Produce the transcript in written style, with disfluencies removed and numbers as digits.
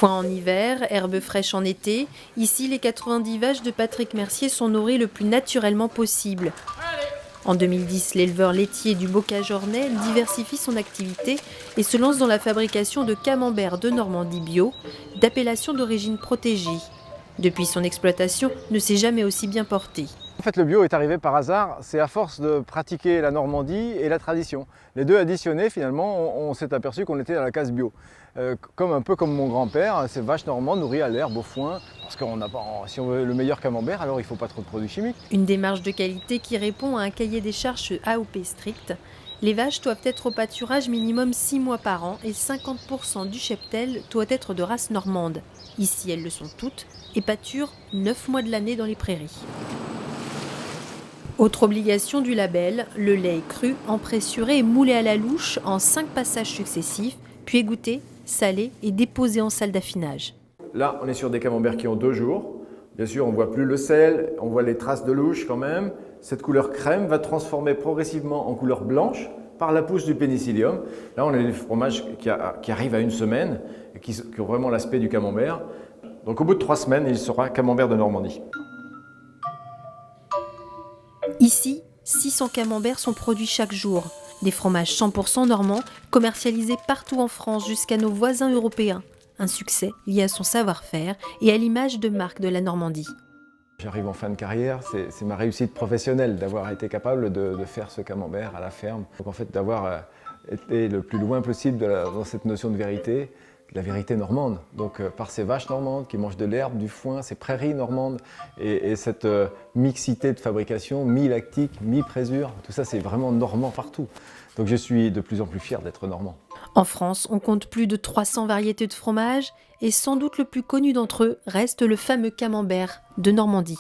Foin en hiver, herbes fraîches en été, ici les 90 vaches de Patrick Mercier sont nourries le plus naturellement possible. En 2010, l'éleveur laitier du Bocage-Ornay diversifie son activité et se lance dans la fabrication de camembert de Normandie bio, d'appellation d'origine protégée. Depuis son exploitation, ne s'est jamais aussi bien porté. En fait, le bio est arrivé par hasard, c'est à force de pratiquer la Normandie et la tradition. Les deux additionnés, finalement, on s'est aperçu qu'on était dans la case bio. Un peu comme mon grand-père, ces vaches normandes nourries à l'herbe, au foin, parce si on veut le meilleur camembert, alors il ne faut pas trop de produits chimiques. Une démarche de qualité qui répond à un cahier des charges AOP strict. Les vaches doivent être au pâturage minimum 6 mois par an et 50% du cheptel doit être de race normande. Ici, elles le sont toutes et pâturent 9 mois de l'année dans les prairies. Autre obligation du label, le lait est cru, empressuré et moulé à la louche en 5 passages successifs, puis égoutté, salé et déposé en salle d'affinage. Là, on est sur des camemberts qui ont 2 jours. Bien sûr, on ne voit plus le sel, on voit les traces de louche quand même. Cette couleur crème va transformer progressivement en couleur blanche par la pousse du pénicillium. Là, on a des fromages qui arrivent à 1 semaine et qui ont vraiment l'aspect du camembert. Donc au bout de 3 semaines, il sera camembert de Normandie. Ici, 600 camemberts sont produits chaque jour. Des fromages 100% normands, commercialisés partout en France jusqu'à nos voisins européens. Un succès lié à son savoir-faire et à l'image de marque de la Normandie. J'arrive en fin de carrière, c'est ma réussite professionnelle d'avoir été capable de faire ce camembert à la ferme. Donc en fait d'avoir été le plus loin possible dans cette notion de vérité, la vérité normande. Donc par ces vaches normandes qui mangent de l'herbe, du foin, ces prairies normandes et cette mixité de fabrication, mi-lactique, mi-présure, tout ça c'est vraiment normand partout. Donc je suis de plus en plus fier d'être normand. En France, on compte plus de 300 variétés de fromages et sans doute le plus connu d'entre eux reste le fameux camembert de Normandie.